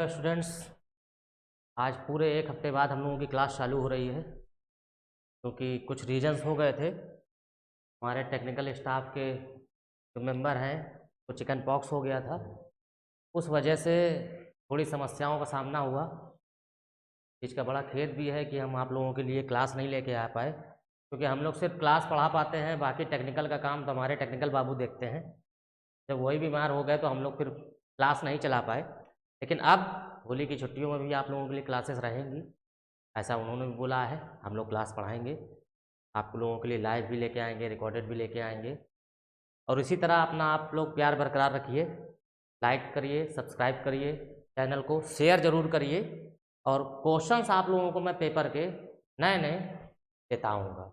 Hello students, आज पूरे एक हफ्ते बाद हम लोगों की क्लास चालू हो रही है क्योंकि कुछ रीजंस हो गए थे। हमारे टेक्निकल स्टाफ के जो मेंबर हैं वो चिकन पॉक्स हो गया था, उस वजह से थोड़ी समस्याओं का सामना हुआ। इसका बड़ा खेद भी है कि हम आप लोगों के लिए क्लास नहीं लेके आ पाए, क्योंकि हम लोग सिर्फ क्लास पढ़ा पाते हैं, बाकी टेक्निकल का काम तो हमारे टेक्निकल बाबू देखते हैं। जब वही बीमार हो गए तो हम लोग फिर क्लास नहीं चला पाए। लेकिन अब होली की छुट्टियों में भी आप लोगों के लिए क्लासेस रहेंगी, ऐसा उन्होंने भी बोला है। हम लोग क्लास पढ़ाएंगे, आप लोगों के लिए लाइव भी लेके आएंगे, रिकॉर्डेड भी लेके आएंगे। और इसी तरह अपना आप लोग प्यार बरकरार रखिए, लाइक करिए, सब्सक्राइब करिए, चैनल को शेयर ज़रूर करिए। और क्वेश्चंस आप लोगों को मैं पेपर के नए नए देता आऊँगा।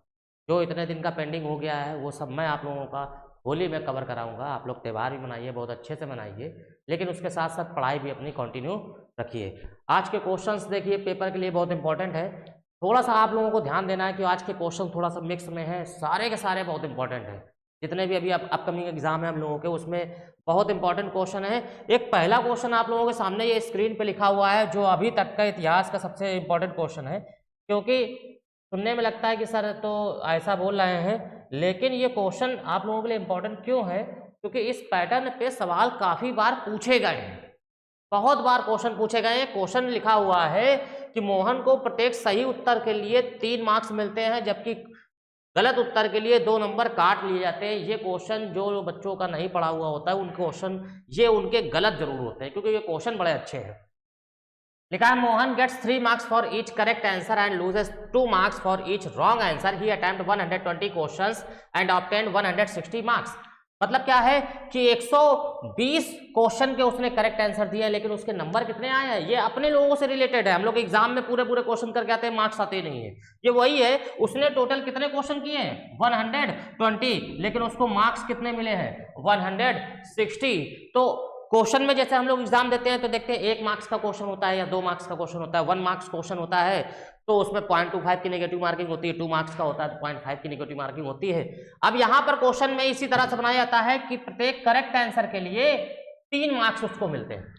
जो इतने दिन का पेंडिंग हो गया है वो सब मैं आप लोगों का होली में कवर कराऊंगा। आप लोग त्यौहार भी मनाइए, बहुत अच्छे से मनाइए, लेकिन उसके साथ साथ पढ़ाई भी अपनी कंटिन्यू रखिए। आज के क्वेश्चंस देखिए पेपर के लिए बहुत इंपॉर्टेंट है। थोड़ा सा आप लोगों को ध्यान देना है कि आज के क्वेश्चन थोड़ा सा मिक्स में है, सारे के सारे बहुत इंपॉर्टेंट हैं। जितने भी अभी अपकमिंग एग्जाम है हम लोगों के, उसमें बहुत इंपॉर्टेंट क्वेश्चन है। एक पहला क्वेश्चन आप लोगों के सामने ये स्क्रीन पे लिखा हुआ है, जो अभी तक का इतिहास का सबसे इंपॉर्टेंट क्वेश्चन है। क्योंकि सुनने में लगता है कि सर तो ऐसा बोल रहे हैं, लेकिन ये क्वेश्चन आप लोगों के लिए इंपॉर्टेंट क्यों है? क्योंकि इस पैटर्न पे सवाल काफ़ी बार पूछे गए हैं, बहुत बार क्वेश्चन पूछे गए हैं। क्वेश्चन लिखा हुआ है कि मोहन को प्रत्येक सही उत्तर के लिए 3 मार्क्स मिलते हैं, जबकि गलत उत्तर के लिए 2 नंबर काट लिए जाते हैं। ये क्वेश्चन जो बच्चों का नहीं पढ़ा हुआ होता है उन क्वेश्चन ये उनके गलत जरूर होते हैं, क्योंकि ये क्वेश्चन बड़े अच्छे हैं। लिखा है Mohan gets 3 marks for each correct answer and loses 2 marks for each wrong answer. He attempt 120 questions and obtained 160 marks. मतलब क्या है कि 120 क्वेश्चन के उसने करेक्ट आंसर दिया, लेकिन उसके नंबर कितने आए हैं? ये अपने लोगों से रिलेटेड है। हम लोग एग्जाम में पूरे पूरे क्वेश्चन करके आते हैं, मार्क्स आते नहीं है। ये वही है, उसने टोटल कितने क्वेश्चन किए हैं? 120, लेकिन उसको मार्क्स कितने मिले हैं? 160। तो क्वेश्चन में जैसे हम लोग एग्जाम देते हैं तो देखते हैं 1 मार्क्स का क्वेश्चन होता है या 2 मार्क्स का क्वेश्चन होता है। 1 मार्क्स क्वेश्चन होता है तो उसमें 0.25 की नेगेटिव मार्किंग होती है। 2 मार्क्स का होता है तो 0.5 की नेगेटिव मार्किंग होती है। अब यहाँ पर क्वेश्चन में इसी तरह से बनाया जाता है कि प्रत्येक करेक्ट आंसर के लिए 3 मार्क्स उसको मिलते हैं,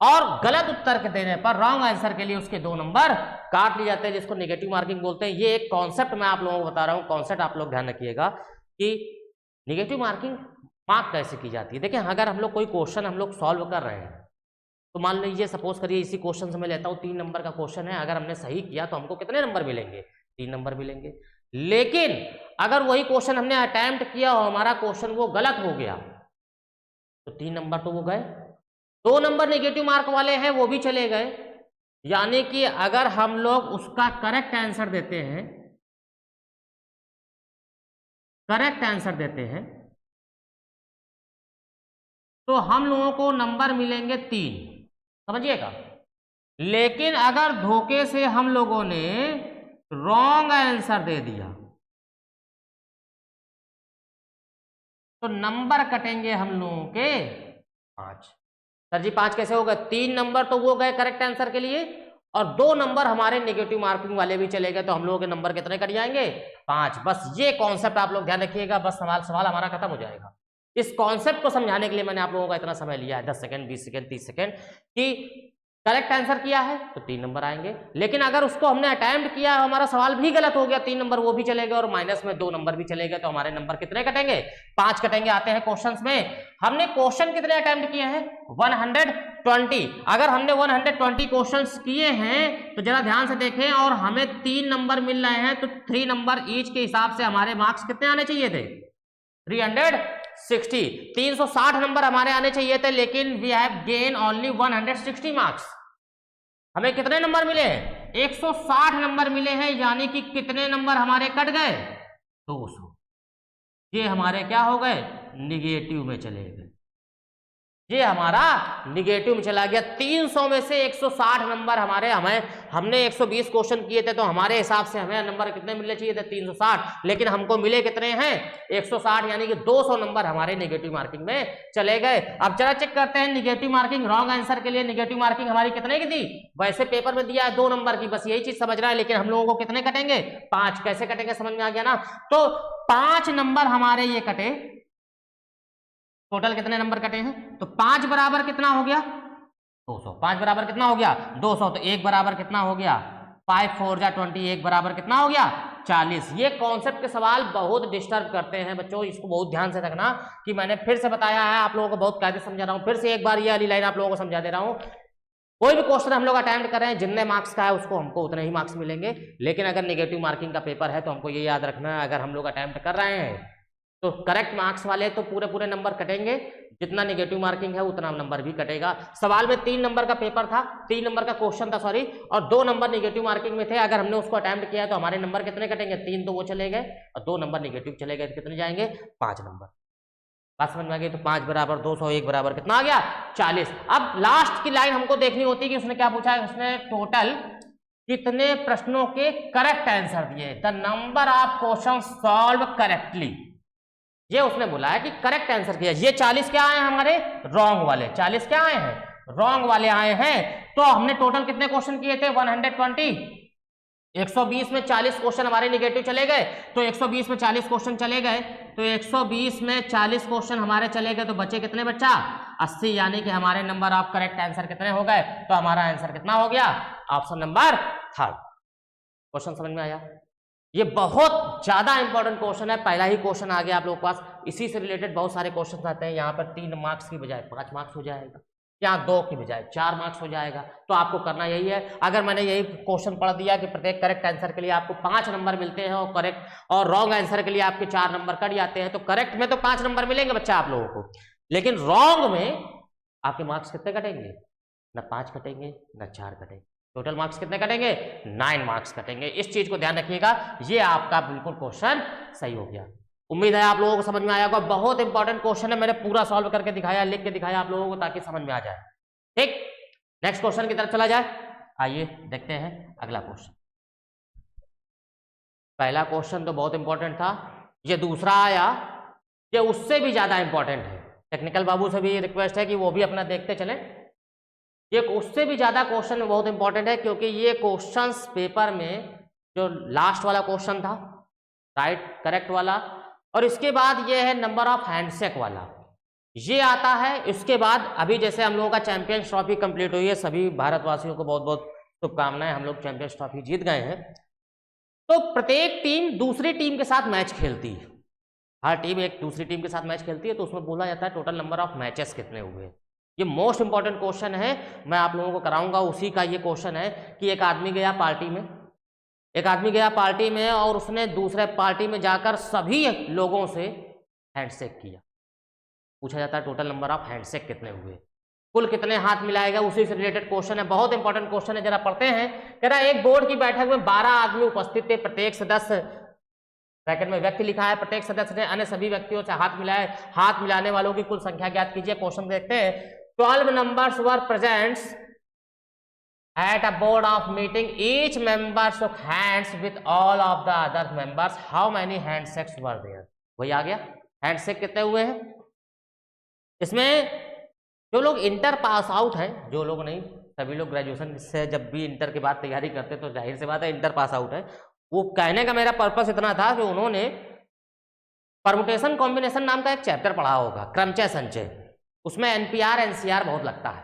और गलत उत्तर के देने पर रॉन्ग आंसर के लिए उसके 2 नंबर काट लिए जाते हैं, जिसको नेगेटिव मार्किंग बोलते हैं। ये एक कॉन्सेप्ट मैं आप लोगों को बता रहा हूँ, कॉन्सेप्ट आप लोग ध्यान रखिएगा कि नेगेटिव मार्किंग मार्क कैसे की जाती है। देखिए, अगर हम लोग कोई क्वेश्चन हम लोग सॉल्व कर रहे हैं तो मान लीजिए सपोज करिए इसी क्वेश्चन से मैं लेता हूँ 3 नंबर का क्वेश्चन है। अगर हमने सही किया तो हमको कितने नंबर मिलेंगे? 3 नंबर मिलेंगे। लेकिन अगर वही क्वेश्चन हमने अटेम्प्ट किया और हमारा क्वेश्चन वो गलत हो गया तो 3 नंबर तो वो गए। 2 नंबर नेगेटिव मार्क वाले हैं वो भी चले गए। यानी कि अगर हम लोग उसका करेक्ट आंसर देते हैं, करेक्ट आंसर देते हैं, तो हम लोगों को नंबर मिलेंगे 3, समझिएगा। लेकिन अगर धोखे से हम लोगों ने रॉन्ग आंसर दे दिया तो नंबर कटेंगे हम लोगों के 5। सर जी 5 कैसे हो गए? 3 नंबर तो वो गए करेक्ट आंसर के लिए और 2 नंबर हमारे नेगेटिव मार्किंग वाले भी चले गए, तो हम लोगों के नंबर कितने कट जाएंगे? 5। बस ये कॉन्सेप्ट आप लोग ध्यान रखिएगा, बस सवाल हमारा खत्म हो जाएगा। इस कॉन्सेप्ट को समझाने के लिए मैंने आप लोगों का इतना समय लिया है, 10 सेकंड, 20 सेकंड, 30 सेकंड, कि करेक्ट आंसर किया है तो 3 नंबर आएंगे। लेकिन अगर उसको हमने अटेम्प्ट किया, हमारा सवाल भी गलत हो गया, 3 नंबर वो भी चले गए और माइनस में 2 नंबर भी चले गए, तो हमारे नंबर कितने कटेंगे? 5 कटेंगे। आते हैं क्वेश्चंस में। हमने क्वेश्चन कितने अटेम्प्ट किए हैं? 120। अगर हमने 120 क्वेश्चंस किए हैं तो जरा ध्यान से देखें, और हमें 3 नंबर मिल रहे हैं, तो 3 नंबर ईच के हिसाब से हमारे मार्क्स कितने आने चाहिए थे? 360। 360 नंबर हमारे आने चाहिए थे, लेकिन we have gain only 160 marks. हमें कितने नंबर मिले हैं? 160 नंबर मिले हैं। यानी कि कितने नंबर हमारे कट गए? 200। ये हमारे क्या हो गए? निगेटिव में चले गए। ये हमारा निगेटिव में चला गया। 300 में से 160 नंबर हमने 120 क्वेश्चन किए थे, तो हमारे हिसाब से हमें नंबर कितने मिलने चाहिए थे? 360। लेकिन हमको मिले कितने हैं? 160। यानी कि 200 नंबर हमारे नेगेटिव मार्किंग में चले गए। अब जरा चेक करते हैं नेगेटिव मार्किंग। रॉन्ग आंसर के लिए नेगेटिव मार्किंग हमारी कितने की थी? वैसे पेपर में दिया है 2 नंबर की, बस यही चीज समझ रहा है, लेकिन हम लोगों को कितने कटेंगे? 5। कैसे कटेंगे समझ में आ गया ना? तो 5 नंबर हमारे ये कटे। टोटल कितने नंबर कटे हैं? तो 5 बराबर कितना हो गया? 200। 5 बराबर कितना हो गया 200, तो 1 बराबर कितना हो गया 5 4 जा 20, 1 बराबर कितना हो गया 40। ये कॉन्सेप्ट के सवाल बहुत डिस्टर्ब करते हैं बच्चों, इसको बहुत ध्यान से रखना कि मैंने फिर से बताया है, आप लोगों को बहुत कायदे समझा रहा हूँ, फिर से एक बार ये वाली लाइन आप लोगों को समझा दे रहा हूँ। कोई भी क्वेश्चन हम लोग अटेम्प्ट कर रहे हैं, जितने मार्क्स का है उसको हमको उतने ही मार्क्स मिलेंगे, लेकिन अगर नेगेटिव मार्किंग का पेपर है तो हमको ये याद रखना है, अगर हम लोग अटेम्प्ट कर रहे हैं तो करेक्ट मार्क्स वाले तो पूरे पूरे नंबर कटेंगे, जितना नेगेटिव मार्किंग है उतना नंबर भी कटेगा। सवाल में 3 नंबर का पेपर था, 3 नंबर का क्वेश्चन था सॉरी, और 2 नंबर नेगेटिव मार्किंग में थे। अगर हमने उसको अटेम्प्ट किया तो हमारे नंबर कितने कटेंगे 3 तो वो चले गए और 2 नंबर नेगेटिव चले गए, तो कितने जाएंगे 5 नंबर। बात समझ में आ गई? तो 5 बराबर 200, 1 बराबर कितना आ गया 40। अब लास्ट की लाइन हमको देखनी होती है कि उसने क्या पूछा है, उसने टोटल कितने प्रश्नों के करेक्ट आंसर दिए, the number of question solve correctly, ये उसने बोला है कि करेक्ट आंसर किया। ये 40 क्या आए हैं हमारे रॉन्ग वाले, 40 क्या आए हैं रॉन्ग वाले आए हैं। तो हमने टोटल कितने क्वेश्चन किए थे 120, 120 में 40 क्वेश्चन हमारे निगेटिव चले गए, तो 120 में 40 क्वेश्चन चले गए, तो 120 में 40 क्वेश्चन हमारे चले गए, तो बचे कितने बच्चा 80, यानी कि हमारे नंबर ऑफ करेक्ट आंसर कितने हो गए, तो हमारा आंसर कितना हो गया ऑप्शन नंबर 3। क्वेश्चन समझ में आया? ये बहुत ज्यादा इंपॉर्टेंट क्वेश्चन है, पहला ही क्वेश्चन आ गया आप लोगों के पास, इसी से रिलेटेड बहुत सारे क्वेश्चन आते हैं। यहाँ पर 3 मार्क्स की बजाय 5 मार्क्स हो जाएगा, यहाँ 2 की बजाय 4 मार्क्स हो जाएगा। तो आपको करना यही है, अगर मैंने यही क्वेश्चन पढ़ दिया कि प्रत्येक करेक्ट आंसर के लिए आपको 5 नंबर मिलते हैं और करेक्ट और रॉन्ग आंसर के लिए आपके 4 नंबर कट जाते हैं, तो करेक्ट में तो 5 नंबर मिलेंगे बच्चा आप लोगों को, लेकिन रॉन्ग में आपके मार्क्स कितने कटेंगे, ना 5 कटेंगे ना 4 कटेंगे, टोटल मार्क्स कितने कटेंगे 9 मार्क्स कटेंगे। इस चीज को ध्यान रखिएगा, ये आपका बिल्कुल क्वेश्चन सही हो गया। उम्मीद है आप लोगों को समझ में आया होगा, बहुत इंपॉर्टेंट क्वेश्चन है, मैंने पूरा सॉल्व करके दिखाया, लिख के दिखाया आप लोगों को ताकि समझ में आ जाए। ठीक, नेक्स्ट क्वेश्चन की तरफ चला जाए, आइए देखते हैं अगला क्वेश्चन। पहला क्वेश्चन तो बहुत इंपॉर्टेंट था, ये दूसरा आया, ये उससे भी ज्यादा इंपॉर्टेंट है। टेक्निकल बाबू से भी रिक्वेस्ट है कि वो भी अपना देखते चले, ये उससे भी ज्यादा क्वेश्चन बहुत इंपॉर्टेंट है, क्योंकि ये क्वेश्चंस पेपर में जो लास्ट वाला क्वेश्चन था राइट करेक्ट वाला, और इसके बाद ये है नंबर ऑफ हैंडशेक वाला, ये आता है। इसके बाद अभी जैसे हम लोगों का चैंपियंस ट्रॉफी कंप्लीट हुई है, सभी भारतवासियों को बहुत बहुत शुभकामनाएं, हम लोग चैंपियंस ट्रॉफी जीत गए हैं। तो प्रत्येक टीम दूसरी टीम के साथ मैच खेलती है, हर टीम एक दूसरी टीम के साथ मैच खेलती है, तो उसमें बोला जाता है टोटल नंबर ऑफ मैचेस कितने हुए। ये मोस्ट इंपॉर्टेंट क्वेश्चन है, मैं आप लोगों को कराऊंगा, उसी का ये क्वेश्चन है कि एक आदमी गया पार्टी में, एक आदमी गया पार्टी में और उसने दूसरे पार्टी में जाकर सभी लोगों से हैंडशेक किया। पूछा जाता है टोटल नंबर ऑफ हैंडशेक कितने हुए, कुल कितने हाथ मिलाएगा, उसी से रिलेटेड क्वेश्चन है, बहुत इंपॉर्टेंट क्वेश्चन है, जरा पढ़ते हैं। कह रहा है एक बोर्ड की बैठक में 12 आदमी उपस्थित थे, प्रत्येक सदस्य ब्रैकेट में व्यक्ति लिखा है, प्रत्येक सदस्य ने अन्य सभी व्यक्तियों से हाथ मिलाए, हाथ मिलाने वालों की कुल संख्या ज्ञात कीजिए। क्वेश्चन देखते हैं। 12 members were present at a board of meeting. Each member shook hands with all of the other members. How many handshakes were there? वही आ गया, हैंडशेक कितने हुए हैं। इसमें जो लोग इंटर पास आउट हैं, जो लोग नहीं, सभी लोग ग्रेजुएशन से जब भी इंटर के बाद तैयारी करते तो जाहिर सी बात है इंटर पास आउट है। वो कहने का मेरा पर्पस इतना था कि उन्होंने परमुटेशन कॉम्बिनेशन नाम का एक चैप्टर पढ़ा होगा, क्रमचय संचय, उसमें एनपीआर एनसीआर बहुत लगता है।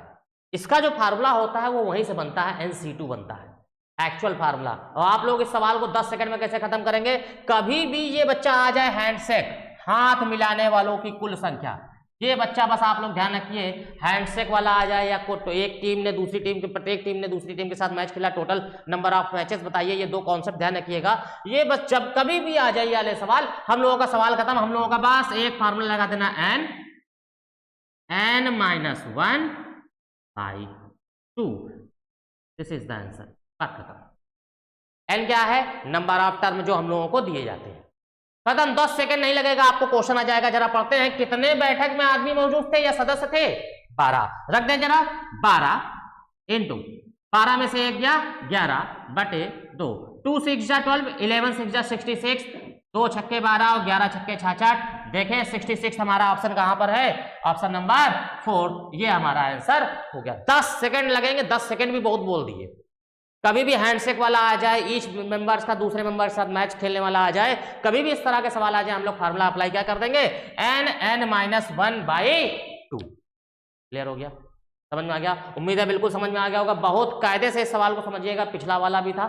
इसका जो फार्मूला होता है वो वहीं से बनता है, एनसी2 बनता है एक्चुअल फार्मूला। और आप लोग इस सवाल को 10 सेकंड में कैसे खत्म करेंगे, कभी भी ये बच्चा आ जाए हैंडशेक, हाथ मिलाने वालों की कुल संख्या, ये बच्चा बस आप लोग ध्यान रखिए, हैंडशेक वाला आ जाए या तो एक टीम ने दूसरी टीम के, प्रत्येक टीम ने दूसरी टीम के साथ मैच खेला, टोटल नंबर ऑफ मैचेस बताइए, ये 2 कॉन्सेप्ट ध्यान रखिएगा। ये बस जब कभी भी आ जाए वाले सवाल, हम लोगों का सवाल खत्म, हम लोगों का बस एक फार्मूला लगा देना, n-1/2, this is the answer, बात खत्म। n क्या है, नंबर ऑफ टर्म जो हम लोगों को दिए जाते हैं, खत्म। 10 सेकंड नहीं लगेगा, आपको क्वेश्चन आ जाएगा। जरा पढ़ते हैं, कितने बैठक में आदमी मौजूद थे या सदस्य थे, 12, रख दें जरा, 12 इंटू 12 में से 1 गया 11 बटे 2, 2 6 जा 12, 11 6 जा 66, 2 छक्के 12 और 11 छक्के 66। देखें 66 हमारा ऑप्शन कहां पर है, ऑप्शन नंबर 4, ये हमारा आंसर हो गया। 10 सेकंड लगेंगे, 10 सेकंड भी बहुत बोल दिए। कभी भी हैंडशेक वाला आ जाए, ईच मेंबर्स का दूसरे मेंबर के साथ मैच खेलने वाला आ जाए, कभी भी इस तरह के सवाल आ जाए, हम लोग फार्मूला अप्लाई क्या कर देंगे, n-1/2। क्लियर हो गया। समझ में आ गया? उम्मीद है बिल्कुल समझ में आ गया होगा। बहुत कायदे से इस सवाल को समझिएगा, पिछला वाला भी था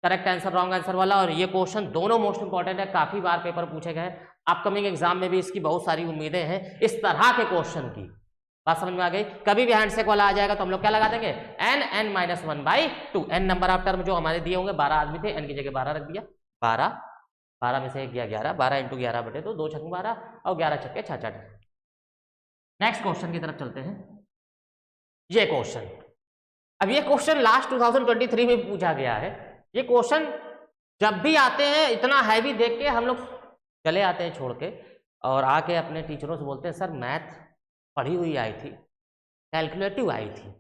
करेक्ट आंसर रॉन्ग आंसर वाला, और ये क्वेश्चन दोनों मोस्ट इंपॉर्टेंट है, काफी बार पेपर पूछे गए। अपकमिंग एग्जाम में भी इसकी बहुत सारी उम्मीदें हैं इस तरह के क्वेश्चन की। बात समझ में आ गई? कभी भी हैंडशेक वाला आ जाएगा तो हम लोग क्या लगा देंगे, n minus 1/2। n number of term जो हमारे दिए होंगे, 12 आदमी थे, n की जगह 12 रख दिया, 12 में से 1 गया 11, 12 इंटू 11 बटे तो 2 छक्के 12 और 11 छक्के 66। नेक्स्ट क्वेश्चन की तरफ चलते हैं। ये क्वेश्चन, अब ये क्वेश्चन लास्ट 2023 में पूछा गया है। ये क्वेश्चन जब भी आते हैं इतना हैवी देख के हम लोग चले आते हैं छोड़ के, और आके अपने टीचरों से बोलते हैं सर मैथ पढ़ी हुई आई थी, कैलकुलेटिव आई थी।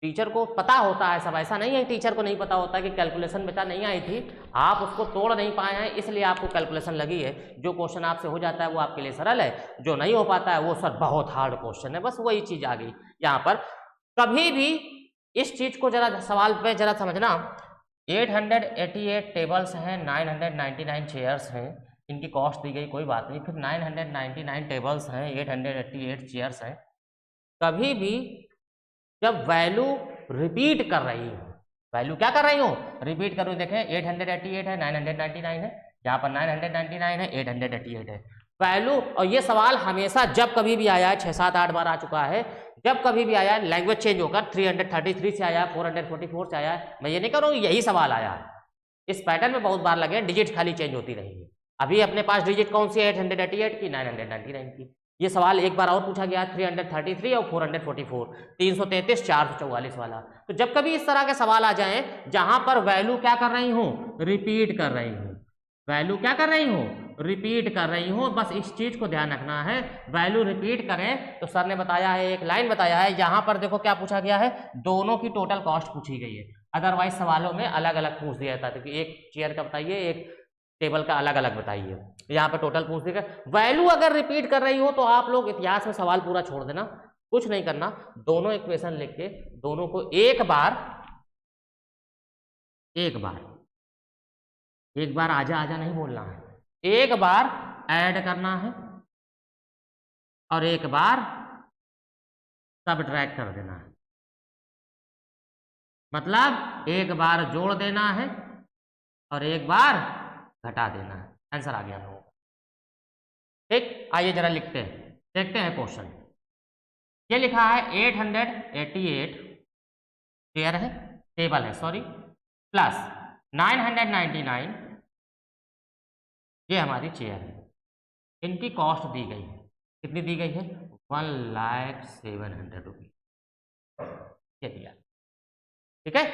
टीचर को पता होता है सब, ऐसा नहीं है टीचर को नहीं पता होता कि कैलकुलेशन बेटा नहीं आई थी, आप उसको तोड़ नहीं पाए हैं इसलिए आपको कैलकुलेशन लगी है। जो क्वेश्चन आपसे हो जाता है वो आपके लिए सरल है, जो नहीं हो पाता है वो सर बहुत हार्ड क्वेश्चन है। बस वही चीज आ गई यहाँ पर। कभी भी इस चीज को जरा सवाल पे जरा समझना। 888 टेबल्स हैं, 999 चेयर्स हैं, इनकी कॉस्ट दी गई, कोई बात नहीं। फिर 999 टेबल्स हैं, 888 चेयर्स हैं। कभी भी जब वैल्यू रिपीट कर रही हो, वैल्यू क्या कर रही हो, रिपीट कर रही हो। देखें 888 है, 999 है, यहाँ पर 999 है, 888 है वैल्यू। और ये सवाल हमेशा जब कभी भी आया है, 6, 7, 8 बार आ चुका है, जब कभी भी आया है लैंग्वेज चेंज होकर 333 से आया है, 444 से आया है। मैं ये नहीं कह रहा हूँ यही सवाल आया है, इस पैटर्न में बहुत बार लगे, डिजिट खाली चेंज होती रहेंगी। अभी अपने पास डिजिट कौन सी है, 888 की, 999 की। ये सवाल एक बार और पूछा गया 333 और 444, 333, 444 वाला। तो जब कभी इस तरह के सवाल आ जाएं जहां पर वैल्यू क्या कर रही हूं, रिपीट कर रही हूं, वैल्यू क्या कर रही हूं, रिपीट कर रही हूं, बस इस चीज को ध्यान रखना है। वैल्यू रिपीट करें तो सर ने बताया है, एक लाइन बताया है, यहां पर देखो क्या पूछा गया है, दोनों की टोटल कॉस्ट पूछी गई है। अदरवाइज सवालों में अलग अलग पूछ दिया जाता है कि एक चेयर का बताइए, एक टेबल का अलग अलग बताइए। यहाँ पर टोटल पूछ देगा। वैल्यू अगर रिपीट कर रही हो तो आप लोग इतिहास में सवाल पूरा छोड़ देना, कुछ नहीं करना, दोनों इक्वेशन लिख के दोनों को एक बार आजा आजा नहीं बोलना है, एक बार ऐड करना है और एक बार सबट्रैक्ट कर देना है। मतलब एक बार जोड़ देना है और एक बार घटा देना है। आंसर आ गया लोगों को, ठीक। आइए जरा लिखते हैं, देखते हैं क्वेश्चन। ये लिखा है 888 चेयर है, टेबल है सॉरी, प्लस 999 ये हमारी चेयर है, इनकी कॉस्ट दी गई है। कितनी दी गई है, 1,07,000 रुपये ये दिया, ठीक है।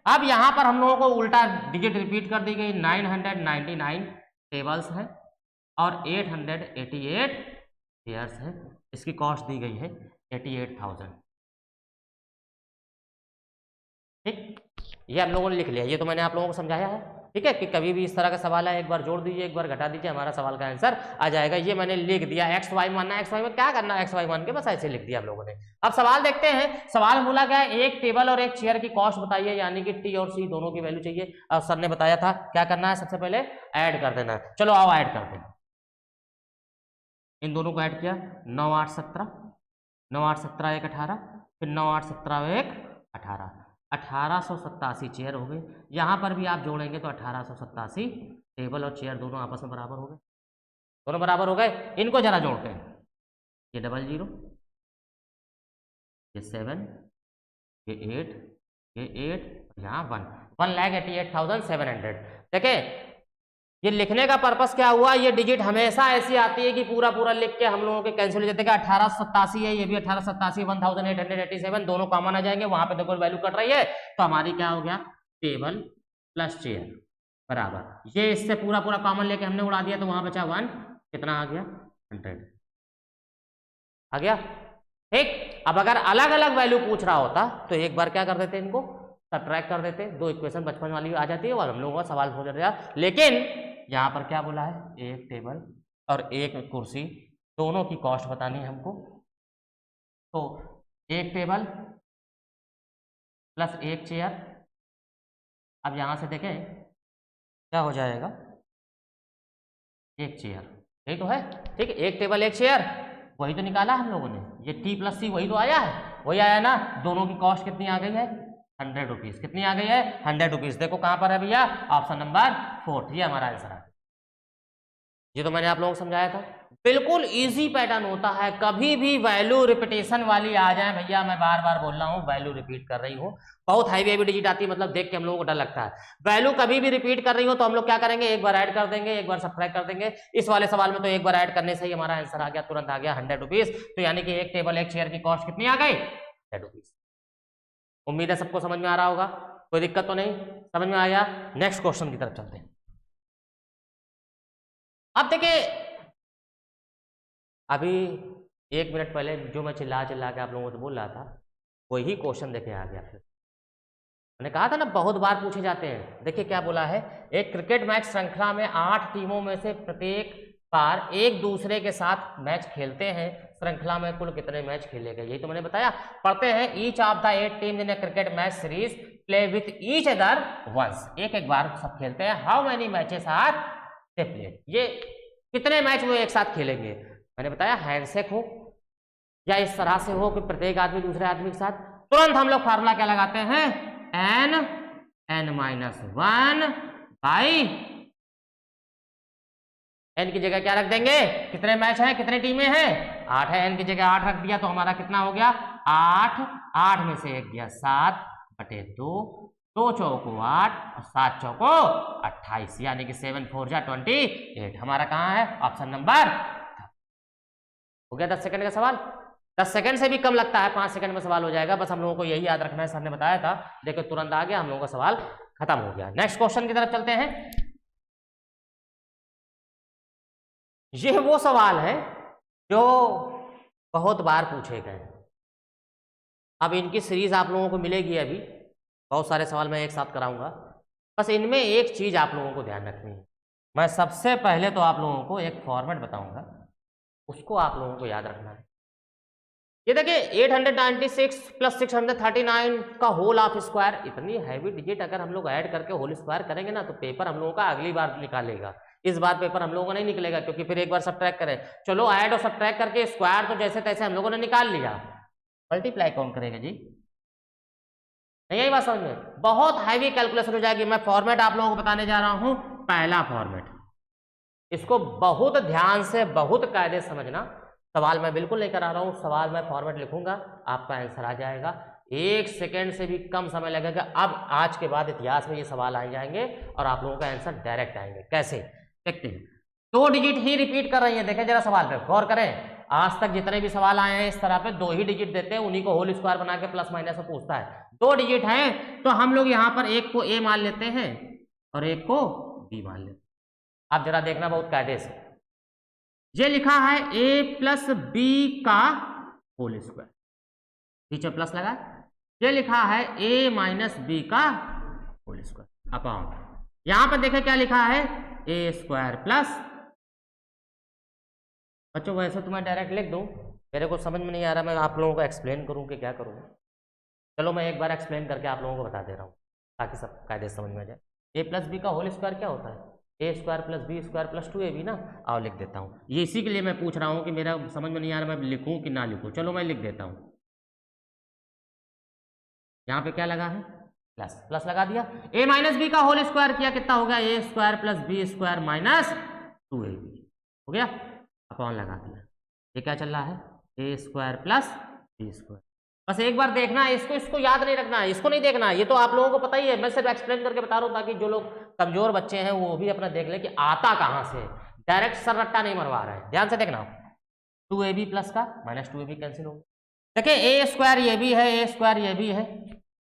अब यहां पर हम लोगों को उल्टा डिजिट रिपीट कर दी गई, 999 टेबल्स हैं और 888 चेयर्स हैं, इसकी कॉस्ट दी गई है 88,000, ठीक। ये हम लोगों ने लिख लिया, ये तो मैंने आप लोगों को समझाया है, ठीक है, कि कभी भी इस तरह का सवाल है एक बार जोड़ दीजिए एक बार घटा दीजिए, हमारा सवाल का आंसर आ जाएगा। ये मैंने लिख दिया, एक्स वाई मानना, एक्स वाई में क्या करना, एक्स वाई मान के बस ऐसे लिख दिया हम लोगों ने। अब सवाल देखते हैं। सवाल बोला गया एक टेबल और एक चेयर की कॉस्ट बताइए, यानी कि टी और सी दोनों की वैल्यू चाहिए। और सर ने बताया था क्या करना है, सबसे पहले ऐड कर देना है। चलो आओ ऐड करते हैं, इन दोनों को ऐड किया, 9 8 17, 9 8 17 1 18, फिर 9 8 17 1 18, 1887 चेयर हो गए। यहाँ पर भी आप जोड़ेंगे तो 1887 टेबल और चेयर दोनों आपस में बराबर हो गए, दोनों बराबर हो गए। इनको जरा जोड़ते हैं, ये 00, ये 7, ये 8, ये 8, यहाँ 1,88,700। देखें ये लिखने का पर्पस क्या हुआ, ये डिजिट हमेशा ऐसी आती है कि पूरा पूरा लिख के हम लोगों के कैंसिल हो जाते हैं। 1887 है, ये भी 1887, 1,887 दोनों कॉमन आ जाएंगे, वहां पे देखो वैल्यू कट रही है, तो हमारी क्या हो गया, टेबल प्लस चेयर बराबर, ये इससे पूरा पूरा कॉमन लेके हमने उड़ा दिया तो वहां बचा 1, कितना आ गया, 100 आ गया, ठीक। अब अगर अलग अलग वैल्यू पूछ रहा होता तो एक बार क्या कर देते, इनको सबट्रैक्ट कर देते, दो इक्वेशन बचपन वाली आ जाती है और हम लोगों का सवाल हो जाता है। लेकिन यहाँ पर क्या बोला है, एक टेबल और एक कुर्सी दोनों की कॉस्ट बतानी है हमको, तो एक टेबल प्लस एक चेयर। अब यहाँ से देखें क्या हो जाएगा, एक चेयर, यही तो है, ठीक है, एक टेबल एक चेयर, वही तो निकाला हम लोगों ने, ये टी प्लस सी वही तो आया है, वही आया ना, दोनों की कॉस्ट कितनी आ गई है 100 रुपीज। कितनी आ गई है 100 रुपीज। देखो कहां पर है भैया, ऑप्शन नंबर 4, ये हमारा आंसर है। ये तो मैंने आप लोगों को समझाया था, बिल्कुल इजी पैटर्न होता है। कभी भी वैल्यू रिपीटेशन वाली आ जाए भैया, मैं बार बार बोल रहा हूँ वैल्यू रिपीट कर रही हूँ, बहुत हैवी डिजिट आती है, मतलब देख के हम लोगों को डर लगता है। वैल्यू कभी भी रिपीट कर रही हो तो हम लोग क्या करेंगे, एक बार ऐड कर देंगे, एक बार सब्ट्रैक्ट कर देंगे। इस वाले सवाल में तो एक बार ऐड करने से ही हमारा आंसर आ गया, तुरंत आ गया 100 रुपीज। तो यानी कि एक टेबल एक चेयर की कॉस्ट कितनी आ गई 100 रुपीज। उम्मीद है सबको समझ में आ रहा होगा, कोई दिक्कत तो नहीं, समझ में आ गया। नेक्स्ट क्वेश्चन की तरफ चलते हैं। अब देखिए, अभी 1 मिनट पहले जो मैं चिल्ला चिल्ला के आप लोगों को बोल रहा था, वही क्वेश्चन देखे आ गया। फिर मैंने कहा था ना बहुत बार पूछे जाते हैं। देखिए क्या बोला है, एक क्रिकेट मैच श्रृंखला में 8 टीमों में से प्रत्येक बार एक दूसरे के साथ मैच खेलते हैं, श्रृंखला में कुल कितने मैच खेले गए, यही तो मैंने बताया। पढ़ते हैं, each of the 8 team in a cricket match series play with each other once. एक एक बार सब खेलते हैं। How many matches are they played, ये कितने मैच वो एक साथ खेलेंगे। मैंने बताया हैंडशेक हो या इस तरह से हो कि प्रत्येक आदमी दूसरे आदमी के साथ, तुरंत हम लोग फार्मूला क्या लगाते हैं, n-1 बाई n की जगह क्या रख देंगे, कितने मैच हैं, कितने टीमें हैं 8 है, n की जगह 8 रख दिया तो हमारा कितना हो गया 8, 8 में से 1 गया 7/2, 2 चौको 8 और 7 चौको 28, यानी कि 7 4 जा 28। हमारा कहाँ है, ऑप्शन नंबर हो गया। 10 सेकंड का सवाल, 10 सेकंड से भी कम लगता है, 5 सेकंड में सवाल हो जाएगा। बस हम लोगों को यही याद रखना है, सर ने बताया था। देखो तुरंत आ गया, हम लोगों का सवाल खत्म हो गया। नेक्स्ट क्वेश्चन की तरफ चलते हैं। यह वो सवाल है जो बहुत बार पूछे गए। अब इनकी सीरीज आप लोगों को मिलेगी, अभी बहुत सारे सवाल मैं एक साथ कराऊंगा। बस इनमें एक चीज आप लोगों को ध्यान रखनी है। मैं सबसे पहले तो आप लोगों को एक फॉर्मेट बताऊंगा, उसको आप लोगों को याद रखना है। ये देखिए 896 + 639 का होल ऑफ स्क्वायर, इतनी हैवी डिजिट अगर हम लोग ऐड करके होल स्क्वायर करेंगे ना तो पेपर हम लोगों का अगली बार निकालेगा। इस बार पेपर हम लोगों का नहीं निकलेगा, क्योंकि फिर एक बार सब्ट्रैक्ट करें। चलो ऐड और सब्ट्रैक्ट करके स्क्वायर तो जैसे तैसे हम लोगों ने निकाल लिया, मल्टीप्लाई कौन करेगा जी, नहीं यही बात समझ में, बहुत हैवी कैलकुलेशन हो जाएगी। मैं फॉर्मेट आप लोगों को बताने जा रहा हूं, पहला फॉर्मेट, इसको बहुत ध्यान से बहुत कायदे समझना। सवाल मैं बिल्कुल नहीं करा रहा हूं, सवाल मैं फॉर्मेट लिखूंगा, आपका आंसर आ जाएगा। 1 सेकेंड से भी कम समय लगेगा। अब आज के बाद इतिहास में ये सवाल आ जाएंगे और आप लोगों का आंसर डायरेक्ट आएंगे। कैसे देखते हैं, 2 डिजिट ही रिपीट कर रही है। देखें जरा सवाल पे गौर करें, आज तक जितने भी सवाल आए हैं इस तरह पे 2 ही डिजिट देते हैं, उन्हीं को होल स्क्वायर बना के प्लस माइनस में पूछता है। 2 डिजिट हैं तो हम लोग यहाँ पर एक को ए मान लेते हैं और एक को बी मान लेते हैं। आप जरा देखना बहुत कायदे से, ये लिखा है a + b का होल स्क्वायर, बीच में प्लस लगा, ये लिखा है a - b का होल स्क्वायर अपॉन, यहां पर देखें क्या लिखा है a² प्लस, बच्चों वैसे तो मैं डायरेक्ट लिख दूं, मेरे को समझ में नहीं आ रहा, मैं आप लोगों को एक्सप्लेन करूं कि क्या करूं। चलो मैं एक बार एक्सप्लेन करके आप लोगों को बता दे रहा हूं ताकि सब कायदे समझ में आ जाए। a + b का होल स्क्वायर क्या होता है, a² + b² + 2ab ना। आओ लिख देता हूँ, ये इसी के लिए मैं पूछ रहा हूँ कि मेरा समझ में नहीं आ रहा मैं लिखूँ कि ना लिखूँ। चलो मैं लिख देता हूँ, यहाँ पे क्या लगा है प्लस, प्लस लगा दिया, a - b का होल स्क्वायर किया, कितना हो गया a² + b² - 2ab हो गया, अपॉन लगा दिया। ये क्या चल रहा है a² + b²। बस एक बार देखना, इसको याद नहीं रखना, इसको नहीं देखना, ये तो आप लोगों को पता ही है, मैं सिर्फ एक्सप्लेन करके बता रहा हूँ ताकि जो लोग कमजोर बच्चे हैं वो भी अपना देख ले कि आता कहाँ से, डायरेक्ट सर रट्टा नहीं मरवा रहे हैं। ध्यान से देखना, 2ab प्लस का -2ab कैंसिल हो गया। देखिए a² ये भी है, a² ये भी है,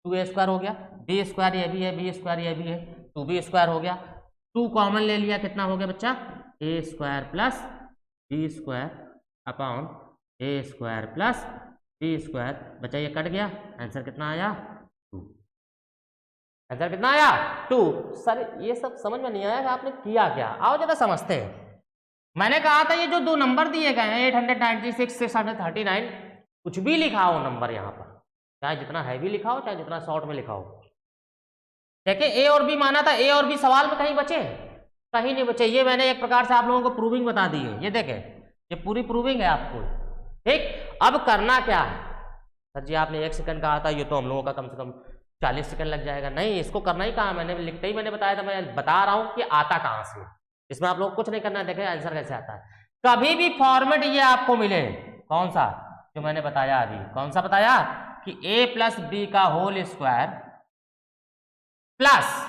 2a² हो गया, b² ये भी है, b² ये भी है, 2b² हो गया, 2 कॉमन ले लिया, कितना हो गया बच्चा a² + b² upon a² + b², बच्चा ये कट गया, आंसर कितना आया 2। आंसर कितना आया 2। सर ये सब समझ में नहीं आया कि आपने किया क्या, आओ जरा समझते हैं। मैंने कहा था ये जो 2 नंबर दिए गए हैं 896 639, कुछ भी लिखा हो नंबर यहाँ पर, चाहे जितना हैवी लिखा हो चाहे जितना शॉर्ट में लिखा हो। देखिए a और b माना था, a और b सवाल में कहीं बचे, कहीं नहीं बचे। ये मैंने एक प्रकार से आप लोगों को प्रूविंग बता दी है, ये देखें ये पूरी प्रूविंग है आपको। ठीक, अब करना क्या है, सर जी आपने 1 सेकंड कहा था, ये तो हम लोगों का कम से कम 40 सेकंड लग जाएगा। नहीं, इसको करना ही कहा मैंने, लिखते ही मैंने बताया था। मैं बता रहा हूँ कि आता कहाँ से। इसमें आप लोग कुछ नहीं करना है, देखें आंसर कैसे आता है। कभी भी फॉर्मेट ये आपको मिले, कौन सा जो मैंने बताया अभी, कौन सा बताया कि a प्लस बी का whole square plus